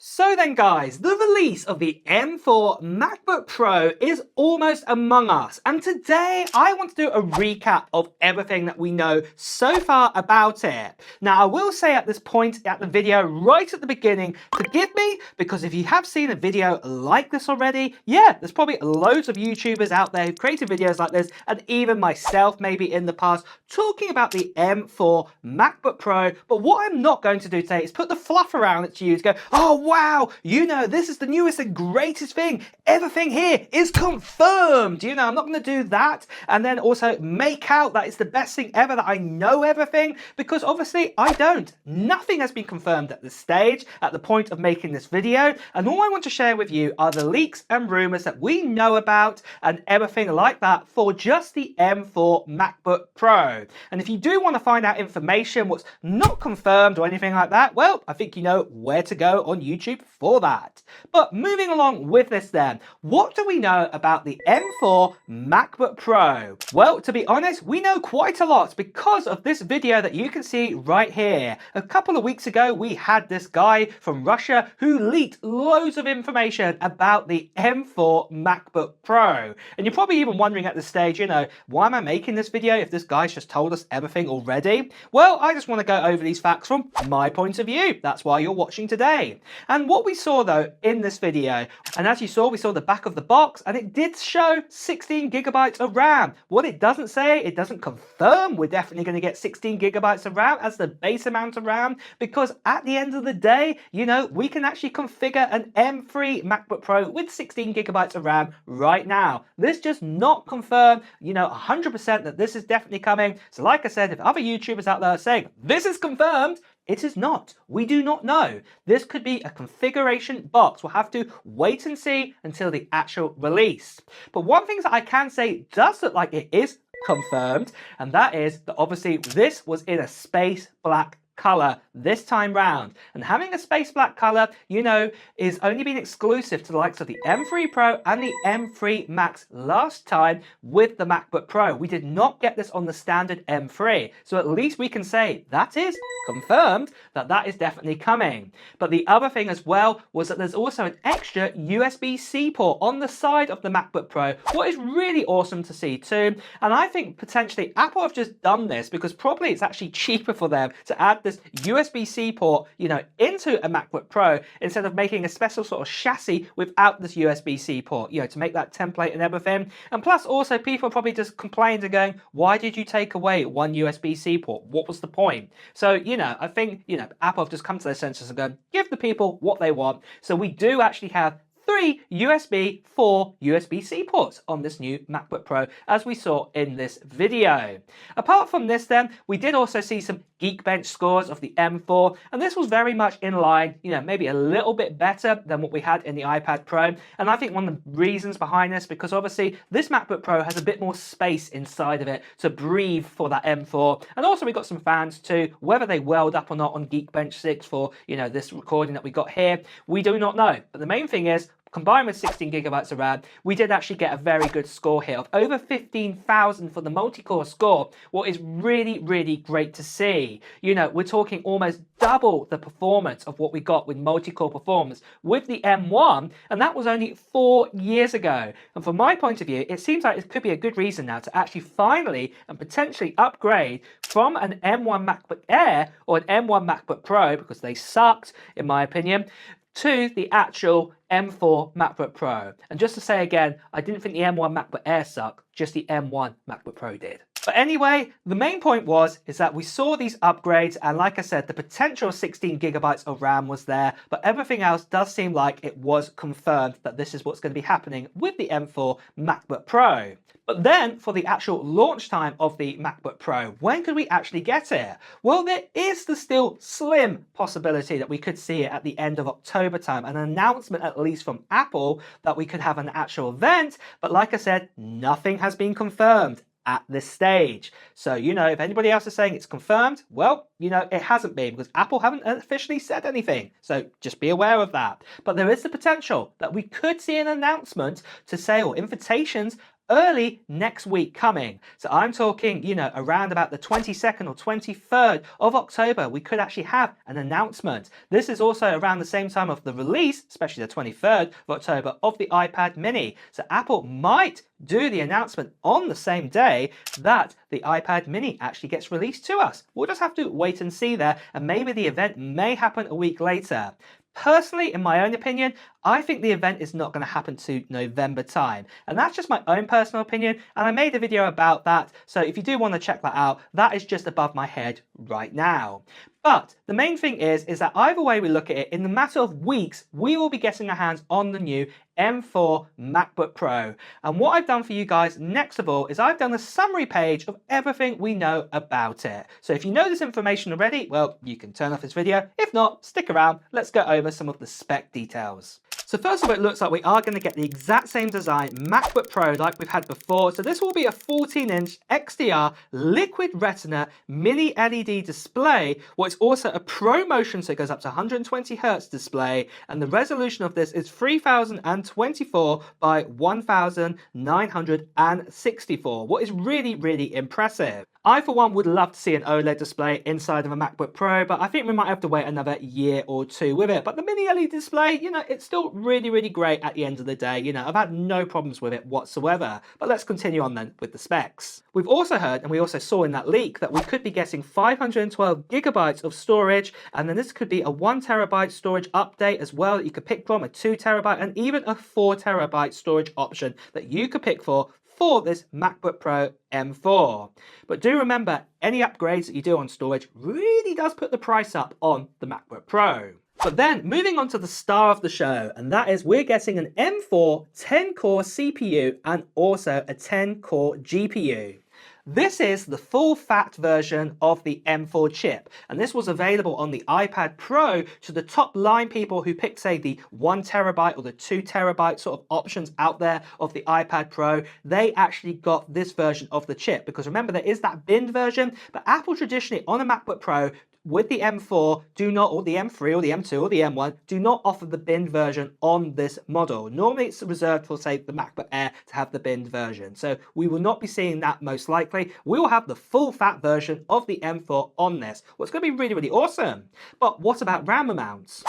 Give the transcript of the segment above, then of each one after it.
So then guys, the release of the M4 MacBook Pro is almost among us, and today I want to do a recap of everything that we know so far about it. Now I will say at this point at the video right at the beginning, forgive me, because if you have seen a video like this already, yeah, there's probably loads of YouTubers out there who've created videos like this, and even myself maybe in the past, talking about the M4 MacBook Pro. But what I'm not going to do today is put the fluff around it to you to go, oh wow, you know, this is the newest and greatest thing. Everything here is confirmed. You know, I'm not going to do that and then also make out that it's the best thing ever, that I know everything, because obviously I don't. Nothing has been confirmed at this stage, at the point of making this video, and all I want to share with you are the leaks and rumors that we know about and everything like that for just the M4 MacBook Pro. And if you do want to find out information, what's not confirmed or anything like that, well, I think you know where to go on YouTube for that. But moving along with this then, what do we know about the M4 MacBook Pro? Well, to be honest, we know quite a lot because of this video that you can see right here. A couple of weeks ago, we had this guy from Russia who leaked loads of information about the M4 MacBook Pro. And you're probably even wondering at this stage, you know, why am I making this video if this guy's just told us everything already? Well, I just want to go over these facts from my point of view. That's why you're watching today. And what we saw though in this video, and as you saw, we saw the back of the box and it did show 16 gigabytes of RAM. What it doesn't say, it doesn't confirm we're definitely going to get 16 gigabytes of RAM as the base amount of RAM, because at the end of the day, you know, we can actually configure an M3 MacBook Pro with 16 gigabytes of RAM right now. This just not confirmed, you know, 100% that this is definitely coming. So like I said, if other YouTubers out there are saying this is confirmed, it is not. We do not know. This could be a configuration box. We'll have to wait and see until the actual release. But one thing that I can say does look like it is confirmed, and that is that obviously this was in a space black color this time round, and having a space black color, you know, is only been exclusive to the likes of the M3 Pro and the M3 Max last time with the MacBook Pro. We did not get this on the standard M3, so at least we can say that is confirmed that that is definitely coming. But the other thing as well was that there's also an extra USB-C port on the side of the MacBook Pro, what is really awesome to see too. And I think potentially Apple have just done this because probably it's actually cheaper for them to add this USB-C port, you know, into a MacBook Pro instead of making a special sort of chassis without this USB-C port, you know, to make that template and everything. And plus also people probably just complained and going, why did you take away one USB-C port? What was the point? So, you know, I think, you know, Apple have just come to their senses and gone, give the people what they want. So we do actually have 3 USB, 4 USB-C ports on this new MacBook Pro, as we saw in this video. Apart from this then, we did also see some Geekbench scores of the M4, and this was very much in line, you know, maybe a little bit better than what we had in the iPad Pro. And I think one of the reasons behind this, because obviously this MacBook Pro has a bit more space inside of it to breathe for that M4. And also we got some fans too, whether they weld up or not on Geekbench 6 for, you know, this recording that we got here, we do not know. But the main thing is, combined with 16 gigabytes of RAM, we did actually get a very good score here of over 15,000 for the multi-core score, what is really, really great to see. You know, we're talking almost double the performance of what we got with multi-core performance with the M1, and that was only 4 years ago. And from my point of view, it seems like it could be a good reason now to actually finally and potentially upgrade from an M1 MacBook Air or an M1 MacBook Pro, because they sucked, in my opinion, to the actual M4 MacBook Pro. And just to say again, I didn't think the M1 MacBook Air sucked, just the M1 MacBook Pro did. But anyway, the main point is that we saw these upgrades, and like I said, the potential 16 gigabytes of RAM was there, but everything else does seem like it was confirmed that this is what's going to be happening with the M4 MacBook Pro. But then for the actual launch time of the MacBook Pro, when could we actually get it? Well, there is the still slim possibility that we could see it at the end of October time, an announcement at least from Apple that we could have an actual event. But like I said, nothing has been confirmed at this stage. So, you know, if anybody else is saying it's confirmed, well, you know, it hasn't been, because Apple haven't officially said anything. So just be aware of that. But there is the potential that we could see an announcement to say, or invitations early next week coming. So I'm talking, around about the 22nd or 23rd of October, we could actually have an announcement. This is also around the same time of the release, especially the 23rd of October, of the iPad mini. So Apple might do the announcement on the same day that the iPad mini actually gets released to us. We'll just have to wait and see there, and maybe the event may happen a week later. Personally, in my own opinion, I think the event is not going to happen to November time. And that's just my own personal opinion, and I made a video about that. So if you do want to check that out, that is just above my head right now. But the main thing is that either way we look at it, in the matter of weeks, we will be getting our hands on the new M4 MacBook Pro. And what I've done for you guys next of all is I've done a summary page of everything we know about it. So if you know this information already, well, you can turn off this video. If not, stick around. Let's go over some of the spec details. So first of all, it looks like we are going to get the exact same design MacBook Pro like we've had before. So this will be a 14-inch XDR Liquid Retina mini LED display. What's also a ProMotion, so it goes up to 120 Hz display. And the resolution of this is 3024 by 1964. What is really, really impressive. I, for one, would love to see an OLED display inside of a MacBook Pro, but I think we might have to wait another year or two with it. But the mini LED display, it's still really, really great at the end of the day. I've had no problems with it whatsoever. But let's continue on then with the specs. We've also heard, and we also saw in that leak, that we could be getting 512 gigabytes of storage, and then this could be a 1 terabyte storage update as well that you could pick from, a 2 terabyte, and even a 4 terabyte storage option that you could pick for this MacBook Pro M4. But do remember, any upgrades that you do on storage really does put the price up on the MacBook Pro. But then, moving on to the star of the show, and that is we're getting an M4 10-core CPU and also a 10-core GPU. This is the full-fat version of the M4 chip, and this was available on the iPad Pro to the top line people who picked, say, the 1 terabyte or the 2 terabyte sort of options out there of the iPad Pro. They actually got this version of the chip, because remember, there is that binned version, but Apple traditionally on a MacBook Pro with the M4 do not, or the M3 or the M2 or the M1, do not offer the binned version on this model. Normally it's reserved for, say, the MacBook Air to have the binned version. So we will not be seeing that most likely. We will have the full fat version of the M4 on this. What's going to be really, really awesome. But what about RAM amounts?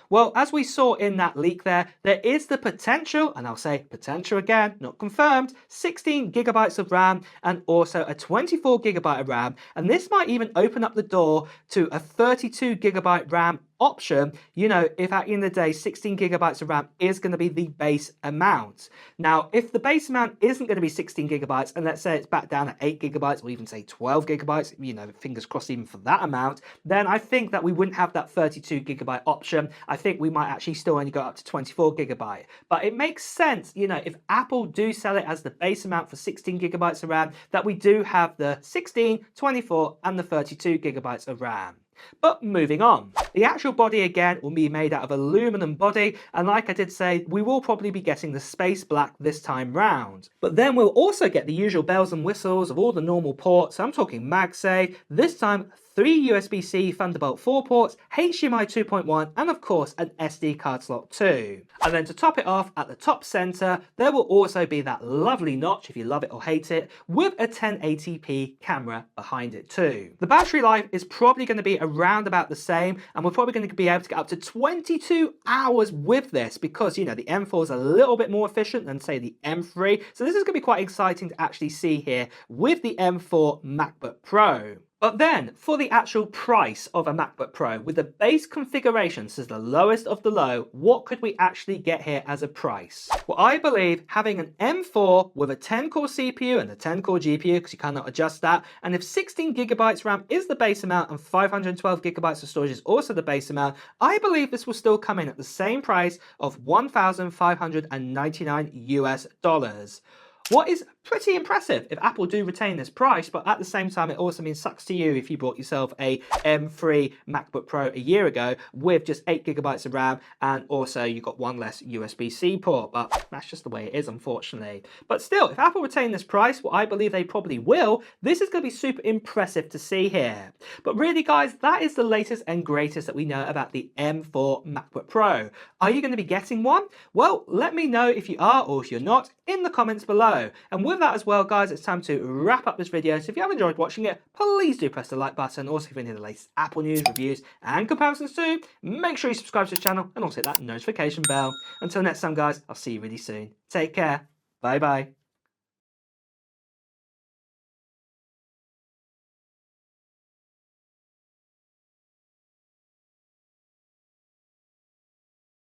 Well, as we saw in that leak there is the potential, and I'll say potential again, not confirmed, 16 gigabytes of RAM and also a 24 gigabyte of RAM. And this might even open up the door to a 32 gigabyte RAM option, if at the end of the day 16 gigabytes of RAM is going to be the base amount. Now, if the base amount isn't going to be 16 gigabytes, and let's say it's back down at 8 gigabytes or even say 12 gigabytes, fingers crossed even for that amount, then I think that we wouldn't have that 32 gigabyte option. I think we might actually still only go up to 24 gigabyte. But it makes sense, if Apple do sell it as the base amount for 16 gigabytes of RAM, that we do have the 16, 24 and the 32 gigabytes of RAM. But moving on, the actual body again will be made out of aluminum body, and like I did say, we will probably be getting the space black this time round. But then we'll also get the usual bells and whistles of all the normal ports. So I'm talking MagSafe, this time 3 USB-C Thunderbolt 4 ports, HDMI 2.1, and of course an SD card slot too. And then to top it off, at the top center, there will also be that lovely notch, if you love it or hate it, with a 1080p camera behind it too. The battery life is probably going to be around about the same, and we're probably going to be able to get up to 22 hours with this, because the M4 is a little bit more efficient than, say, the M3. So this is going to be quite exciting to actually see here with the M4 MacBook Pro. But then, for the actual price of a MacBook Pro, with the base configuration, this is the lowest of the low, what could we actually get here as a price? Well, I believe having an M4 with a 10-core CPU and a 10-core GPU, because you cannot adjust that, and if 16 gigabytes RAM is the base amount and 512 gigabytes of storage is also the base amount, I believe this will still come in at the same price of $1,599 US. What is pretty impressive if Apple do retain this price, but at the same time, it also means sucks to you if you bought yourself a M3 MacBook Pro a year ago with just 8 GB of RAM, and also you got one less USB-C port, but that's just the way it is, unfortunately. But still, if Apple retain this price, what I believe they probably will, this is going to be super impressive to see here. But really, guys, that is the latest and greatest that we know about the M4 MacBook Pro. Are you going to be getting one? Well, let me know if you are or if you're not in the comments below. And with that as well, guys, it's time to wrap up this video. So if you have enjoyed watching it, please do press the like button. Also, if you need the latest Apple news, reviews, and comparisons too, make sure you subscribe to the channel and also hit that notification bell. Until next time, guys, I'll see you really soon. Take care. Bye-bye.